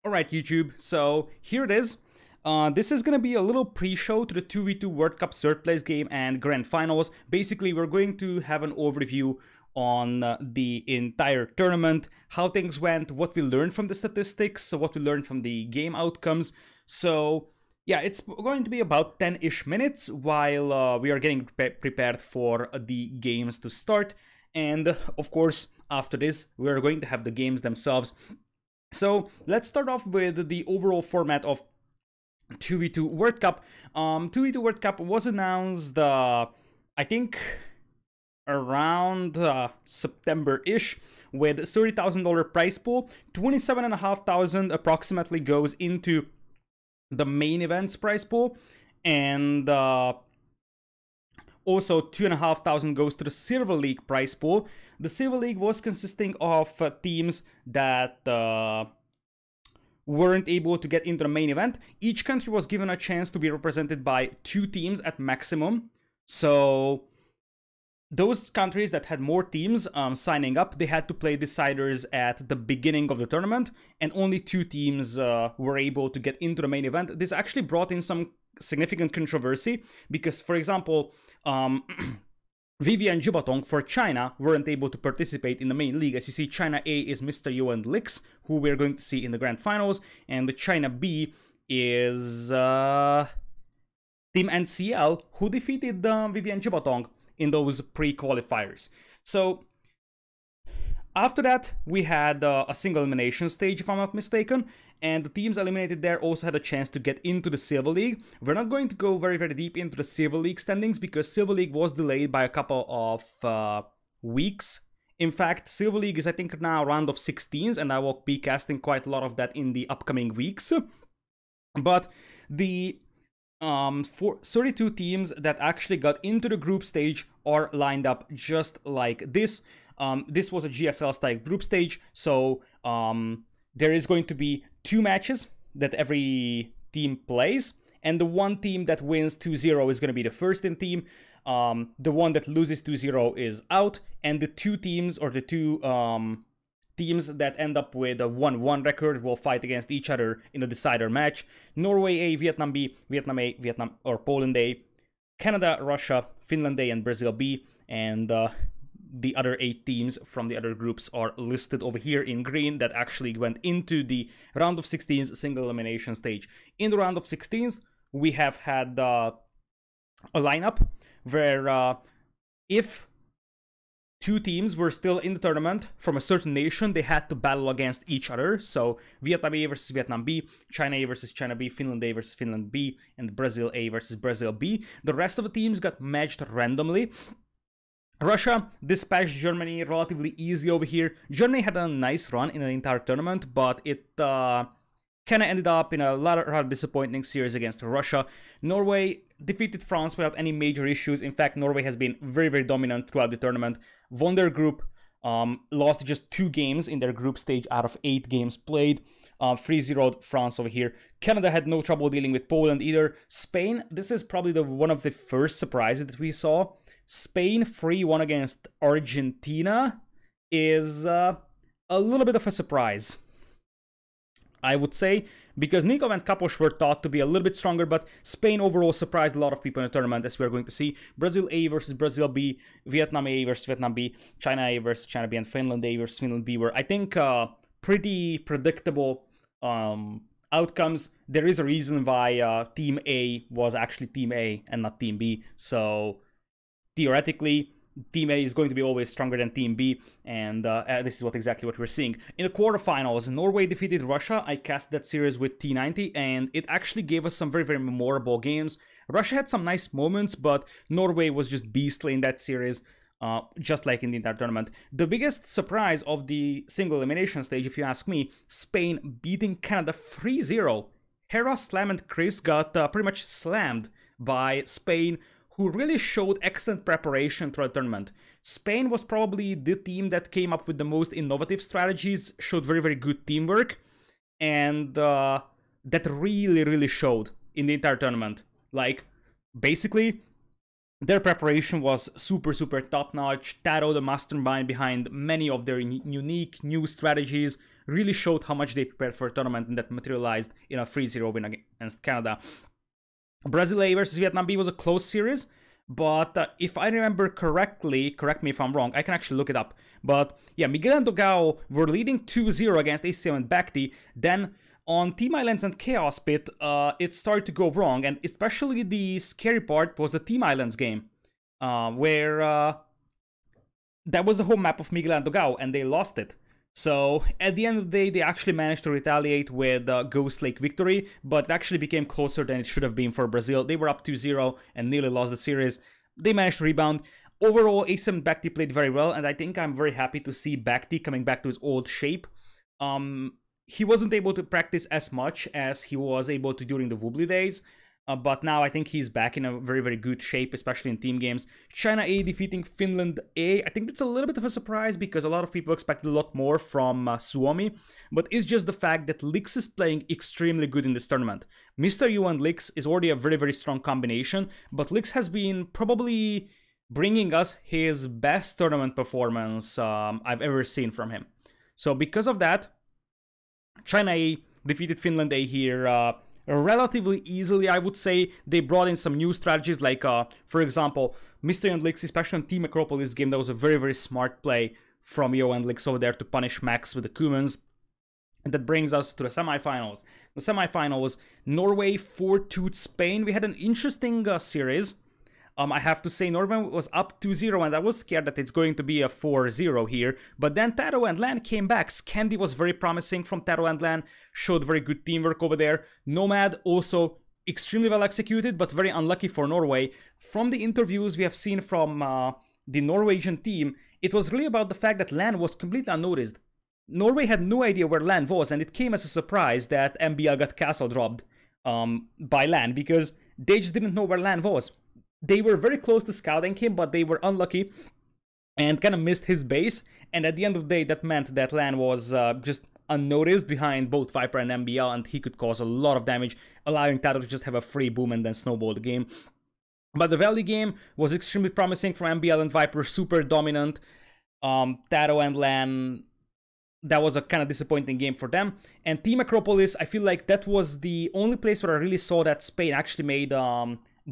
Alright, YouTube, so here it is. This is going to be a little pre-show to the 2v2 World Cup third place game and Grand Finals. Basically, we're going to have an overview on the entire tournament, how things went, what we learned from the statistics, what we learned from the game outcomes. So, yeah, it's going to be about 10-ish minutes while we are getting prepared for the games to start. And, of course, after this, we're going to have the games themselves. So let's start off with the overall format of 2v2 World Cup. 2v2 World Cup was announced, I think, around September-ish, with $30,000 prize pool. $27,500 approximately goes into the main event's prize pool, and also $2,500 goes to the Silver League prize pool. The Silver League was consisting of teams that weren't able to get into the main event. Each country was given a chance to be represented by 2 teams at maximum. So those countries that had more teams signing up, they had to play deciders at the beginning of the tournament, and only 2 teams were able to get into the main event. This actually brought in some significant controversy because, for example, Vivian Jubatong for China weren't able to participate in the main league. As you see, China A is Mr. Yuan Lix, who we're going to see in the Grand Finals, and the China B is Team NCL, who defeated Vivian Jubatong in those pre-qualifiers. So after that, we had a single elimination stage, if I'm not mistaken, and the teams eliminated there also had a chance to get into the Silver League. We're not going to go very deep into the Silver League standings because Silver League was delayed by a couple of weeks. In fact, Silver League is, I think, now a round of 16s, and I will be casting quite a lot of that in the upcoming weeks. But the 32 teams that actually got into the group stage are lined up just like this. This was a GSL-style group stage, so there is going to be 2 matches that every team plays, and the one team that wins 2-0 is going to be the first in team. The one that loses 2-0 is out, and the 2 teams, or the 2 teams that end up with a 1-1 record will fight against each other in a decider match. Norway A, Vietnam B, Vietnam A, Vietnam or Poland A, Canada, Russia, Finland A, and Brazil B, and the other 8 teams from the other groups are listed over here in green that actually went into the round of 16s single elimination stage. In the round of 16s, we have had a lineup where if 2 teams were still in the tournament from a certain nation, they had to battle against each other. So Vietnam A versus Vietnam B, China A versus China B, Finland A versus Finland B, and Brazil A versus Brazil B. The rest of the teams got matched randomly. Russia dispatched Germany relatively easily over here. Germany had a nice run in the entire tournament, but it kind of ended up in a rather disappointing series against Russia. Norway defeated France without any major issues. In fact, Norway has been very dominant throughout the tournament. Won their group, lost just 2 games in their group stage out of 8 games played. 3-0'd France over here. Canada had no trouble dealing with Poland either. Spain, this is probably one of the first surprises that we saw. Spain 3-1 against Argentina is a little bit of a surprise, I would say, because Nikov and Kapos were thought to be a little bit stronger, but Spain overall surprised a lot of people in the tournament, as we're going to see. Brazil A versus Brazil B, Vietnam A versus Vietnam B, China A versus China B, and Finland A versus Finland B were, I think, pretty predictable outcomes. There is a reason why Team A was actually Team A and not Team B, so theoretically, Team A is going to be always stronger than Team B, and this is exactly what we're seeing. In the quarterfinals, Norway defeated Russia. I cast that series with T90, and it actually gave us some very memorable games. Russia had some nice moments, but Norway was just beastly in that series, just like in the entire tournament. The biggest surprise of the single elimination stage, if you ask me, Spain beating Canada 3-0. Hera, Slam, and Chris got pretty much slammed by Spain, who really showed excellent preparation throughout the tournament. Spain was probably the team that came up with the most innovative strategies, showed very good teamwork, and that really showed in the entire tournament. Like, basically, their preparation was super top-notch. Taro, the mastermind behind many of their unique new strategies, really showed how much they prepared for a tournament, and that materialized in a 3-0 win against Canada. Brazil A versus Vietnam B was a close series, but if I remember correctly, correct me if I'm wrong, I can actually look it up. But yeah, Miguel and Dogao were leading 2-0 against ACM and Bakhti. Then on Team Islands and Chaos Pit, it started to go wrong, and especially the scary part was the Team Islands game, where that was the home map of Miguel and Dogao, and they lost it. So at the end of the day, they actually managed to retaliate with Ghost Lake victory, but it actually became closer than it should have been for Brazil. They were up 2-0 and nearly lost the series. They managed to rebound. Overall, ACM Bakhti played very well, and I think I'm very happy to see Bakhti coming back to his old shape. He wasn't able to practice as much as he was able to during the Woobly days, but now I think he's back in a very, very good shape, especially in team games. China A defeating Finland A. I think it's a little bit of a surprise because a lot of people expected a lot more from Suomi, but it's just the fact that Lix is playing extremely good in this tournament. Mr. Yu and Lix is already a very, very strong combination, but Lix has been probably bringing us his best tournament performance I've ever seen from him. So because of that, China A defeated Finland A here relatively easily, I would say. They brought in some new strategies, like, for example, Mr. Yu and Lix, especially in Team Acropolis game, that was a very, very smart play from Yo and Lix over there to punish Max with the Kumans. And that brings us to the semifinals. The semifinals, Norway 4-2 Spain. We had an interesting series. I have to say, Norway was up 2-0, and I was scared that it's going to be a 4-0 here. But then Taro and Lan came back. Scandi was very promising from Taro and Lan, showed very good teamwork over there. Nomad also extremely well executed, but very unlucky for Norway. From the interviews we have seen from the Norwegian team, it was really about the fact that Lan was completely unnoticed. Norway had no idea where Lan was, and it came as a surprise that MBL got castle dropped by Lan, because they just didn't know where Lan was. They were very close to scouting him, but they were unlucky and kind of missed his base. And at the end of the day, that meant that Lan was just unnoticed behind both Viper and MBL, and he could cause a lot of damage, allowing Taro to just have a free boom and then snowball the game. But the Valley game was extremely promising from MBL and Viper, super dominant. Taro and Lan, that was a kind of disappointing game for them. And Team Acropolis, I feel like that was the only place where I really saw that Spain actually made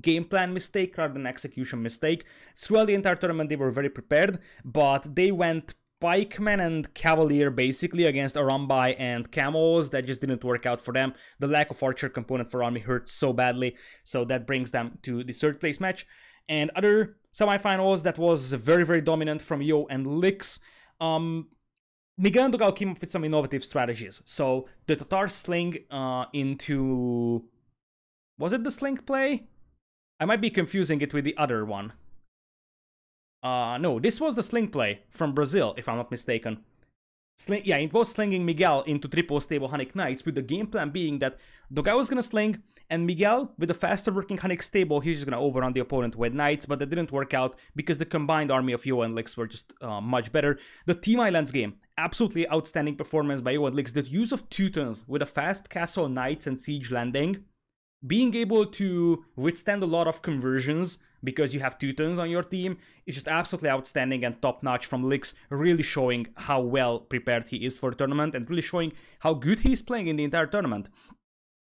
game plan mistake rather than execution mistake. Throughout the entire tournament, they were very prepared, but they went Pikeman and Cavalier basically against Arambai and Camels. That just didn't work out for them. The lack of archer component for Army hurt so badly, so that brings them to the third place match. And other semifinals, that was very, very dominant from Yo and Lix. Miguel and Dogao came up with some innovative strategies. So the Tatar sling into... Was it the sling play? I might be confusing it with the other one. No, this was the sling play from Brazil, if I'm not mistaken. Yeah, it was slinging Miguel into triple stable Hunnic Knights, with the game plan being that Dogao was gonna sling, and Miguel, with a faster working Hunnic stable, he's just gonna overrun the opponent with Knights, but that didn't work out because the combined army of Yo and Lix were just much better. The Team Islands game, absolutely outstanding performance by Yo and Lix. The use of Teutons with a fast castle Knights and siege landing, being able to withstand a lot of conversions because you have Teutons on your team is just absolutely outstanding and top-notch from Lix, really showing how well prepared he is for the tournament and really showing how good he is playing in the entire tournament.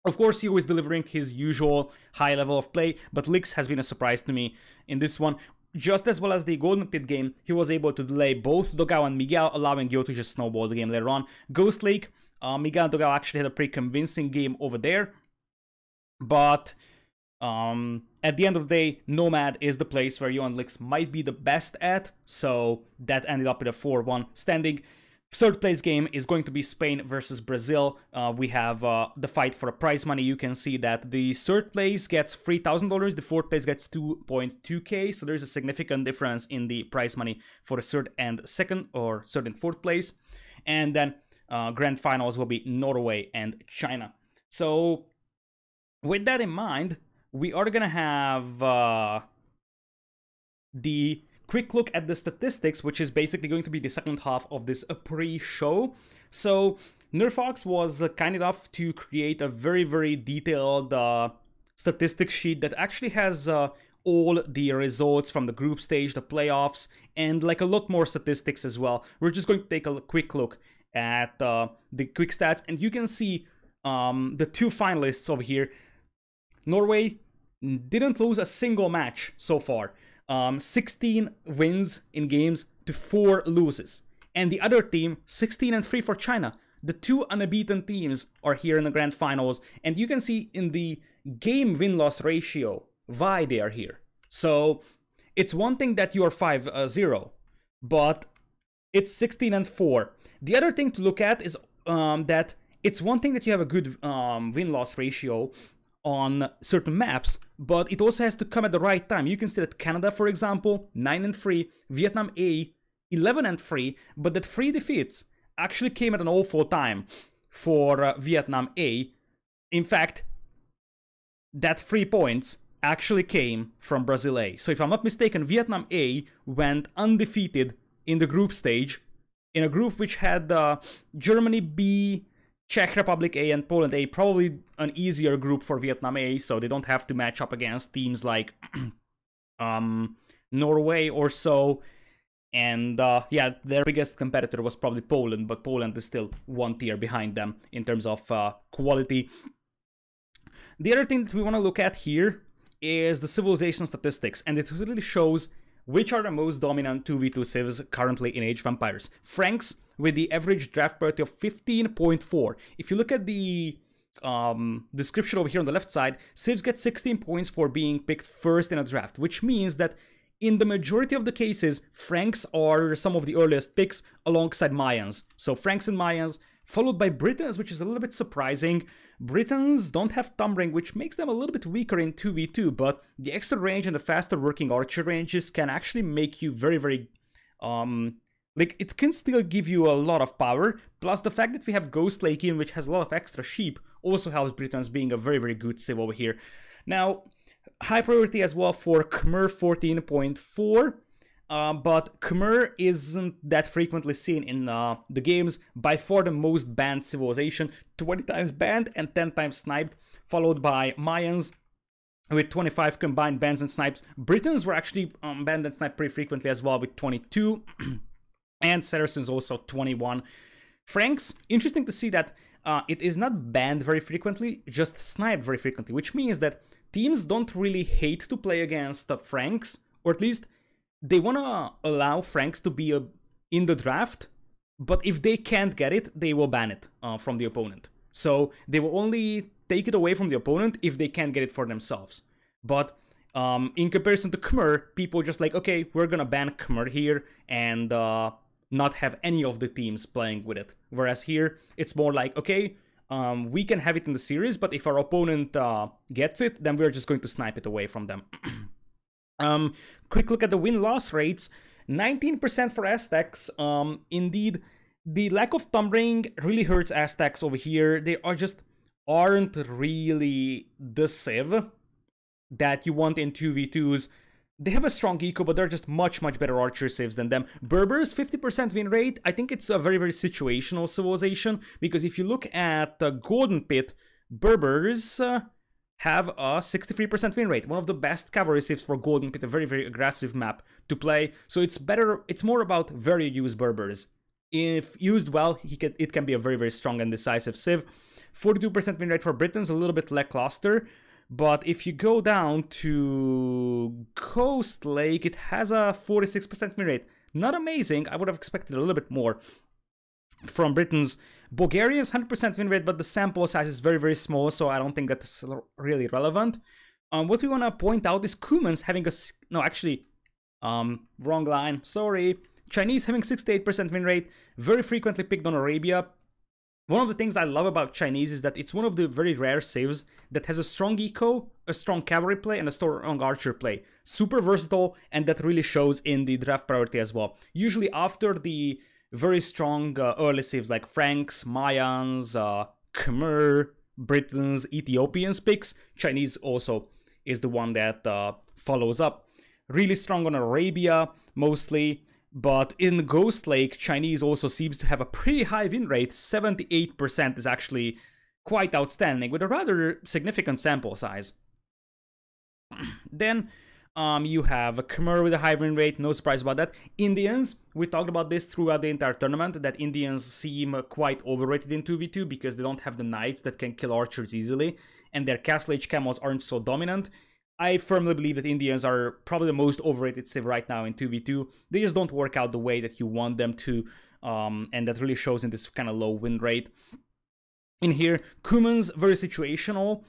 Of course, he was delivering his usual high level of play, but Lix has been a surprise to me in this one. Just as well as the Golden Pit game, he was able to delay both Dogao and Miguel, allowing Yo to just snowball the game later on. Ghost Lake, Miguel and Dogao actually had a pretty convincing game over there. But at the end of the day, Nomad is the place where Yo and Lix might be the best at, so that ended up with a 4-1 standing. Third place game is going to be Spain versus Brazil. We have the fight for a prize money. You can see that the third place gets $3,000, the fourth place gets 2.2k, so there's a significant difference in the prize money for the third and second, or third and fourth place. And then grand finals will be Norway and China. So with that in mind, we are gonna have the quick look at the statistics, which is basically going to be the second half of this pre-show. So Nerfox was kind enough to create a very, very detailed statistics sheet that actually has all the results from the group stage, the playoffs, and like a lot more statistics as well. We're just going to take a quick look at the quick stats, and you can see the two finalists over here. Norway didn't lose a single match so far. 16 wins in games to 4 losses. And the other team, 16-3 for China. The two unbeaten teams are here in the grand finals, and you can see in the game win-loss ratio why they are here. So it's one thing that you are 5-0, but it's 16-4. The other thing to look at is that it's one thing that you have a good win-loss ratio on certain maps, but it also has to come at the right time. You can see that Canada, for example, 9-3, Vietnam A, 11-3, but that 3 defeats actually came at an awful time for Vietnam A. In fact, that 3 points actually came from Brazil A. So if I'm not mistaken, Vietnam A went undefeated in the group stage, in a group which had Germany B, Czech Republic A, and Poland A. Probably an easier group for Vietnam A, so they don't have to match up against teams like Norway or so. And yeah, their biggest competitor was probably Poland, but Poland is still one tier behind them in terms of quality. The other thing that we want to look at here is the civilization statistics, and it really shows which are the most dominant 2v2 civs currently in Age of Empires. Franks with the average draft priority of 15.4. If you look at the description over here on the left side, civs get 16 points for being picked first in a draft, which means that in the majority of the cases, Franks are some of the earliest picks alongside Mayans. So Franks and Mayans, followed by Britons, which is a little bit surprising. Britons don't have Thumbring, which makes them a little bit weaker in 2v2, but the extra range and the faster working archer ranges can actually make you very, very... like, it can still give you a lot of power, plus the fact that we have Ghost Lake in, which has a lot of extra sheep, also helps Britons being a very, very good civ over here. Now, high priority as well for Khmer 14.4, but Khmer isn't that frequently seen in the games. By far the most banned civilization, 20 times banned and 10 times sniped, followed by Mayans with 25 combined bans and snipes. Britons were actually banned and sniped pretty frequently as well with 22, and Saracens also 21. Franks, interesting to see that it is not banned very frequently, just sniped very frequently, which means that teams don't really hate to play against Franks, or at least they want to allow Franks to be in the draft, but if they can't get it, they will ban it from the opponent. So they will only take it away from the opponent if they can't get it for themselves. But in comparison to Khmer, people just like, okay, we're gonna ban Khmer here and not have any of the teams playing with it. Whereas here, it's more like, okay, we can have it in the series, but if our opponent gets it, then we're just going to snipe it away from them. Quick look at the win-loss rates. 19% for Aztecs. Indeed, the lack of Thumbring really hurts Aztecs over here. They aren't really the civ that you want in 2v2s. They have a strong eco, but they're just much, much better archer civs than them. Berbers, 50% win rate. I think it's a very, very situational civilization, because if you look at the Golden Pit, Berbers have a 63% win rate. One of the best cavalry civs for Golden Pit, a very, very aggressive map to play. So it's better, it's more about very used Berbers. If used well, it can be a very, very strong and decisive civ. 42% win rate for Britons, a little bit lackluster. But if you go down to Ghost Lake, it has a 46% win rate. Not amazing. I would have expected a little bit more from Britons. Bulgaria's 100% win rate, but the sample size is very, very small, so I don't think that's really relevant. What we want to point out is Cumans having a... No, actually, wrong line. Sorry. Chinese having 68% win rate, very frequently picked on Arabia. One of the things I love about Chinese is that it's one of the very rare civs that has a strong eco, a strong cavalry play, and a strong archer play. Super versatile, and that really shows in the draft priority as well. Usually after the very strong early civs like Franks, Mayans, Khmer, Britons, Ethiopians picks, Chinese also is the one that follows up. Really strong on Arabia, mostly. But in Ghost Lake, Chinese also seems to have a pretty high win rate. 78% is actually quite outstanding, with a rather significant sample size. Then, You have a Khmer with a high win rate, no surprise about that. Indians, we talked about this throughout the entire tournament, that Indians seem quite overrated in 2v2 because they don't have the knights that can kill archers easily, and their Castle Age camos aren't so dominant. I firmly believe that Indians are probably the most overrated civ right now in 2v2. They just don't work out the way that you want them to, and that really shows in this kind of low win rate. In here, Cumans, very situational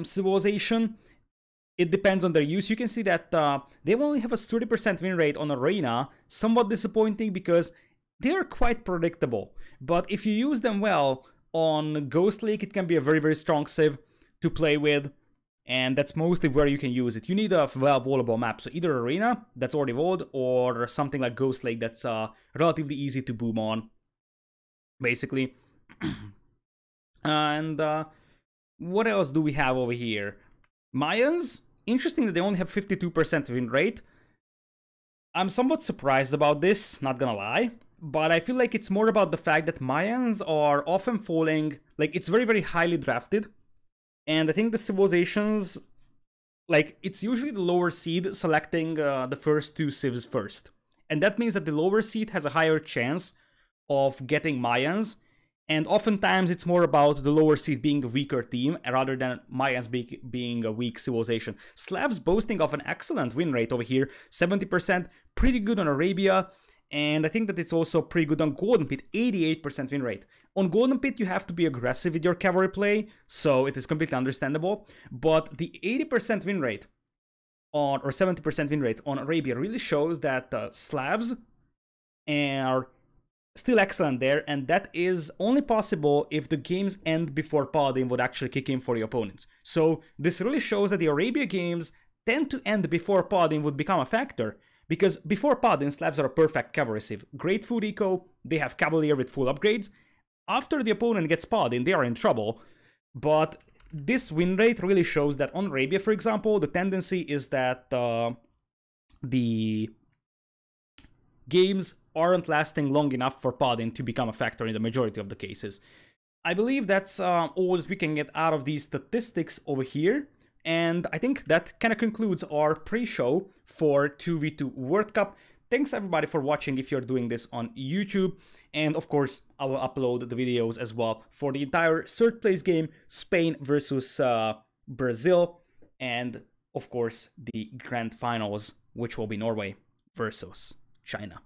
civilization. It depends on their use. You can see that they only have a 30% win rate on Arena. Somewhat disappointing because they are quite predictable. But if you use them well on Ghost Lake, it can be a very, very strong civ to play with. And that's mostly where you can use it. You need a well-volable map. So either Arena, that's already voted, or something like Ghost Lake that's relatively easy to boom on, basically. And what else do we have over here? Mayans, interesting that they only have 52% win rate. I'm somewhat surprised about this, not gonna lie. But I feel like it's more about the fact that Mayans are often falling, like it's very, very highly drafted. And I think the civilizations, like it's usually the lower seed selecting the first two civs first. And that means that the lower seed has a higher chance of getting Mayans. And oftentimes it's more about the lower seed being the weaker team rather than Mayans being a weak civilization. Slavs boasting of an excellent win rate over here, 70%, pretty good on Arabia. And I think that it's also pretty good on Golden Pit, 88% win rate. On Golden Pit, you have to be aggressive with your cavalry play, so it is completely understandable. But the 80% win rate on, or 70% win rate on Arabia really shows that Slavs are still excellent there, and that is only possible if the games end before Paladin would actually kick in for the opponents. So this really shows that the Arabia games tend to end before Paladin would become a factor, because before Paladin, Slavs are a perfect cavalry civ. Great food eco, they have Cavalier with full upgrades. After the opponent gets Paladin, they are in trouble. But this win rate really shows that on Arabia, for example, the tendency is that the games aren't lasting long enough for Paladin to become a factor in the majority of the cases. I believe that's all that we can get out of these statistics over here. And I think that kind of concludes our pre-show for 2v2 World Cup. Thanks everybody for watching if you're doing this on YouTube. And of course, I will upload the videos as well for the entire third place game, Spain versus Brazil. And of course, the grand finals, which will be Norway versus China.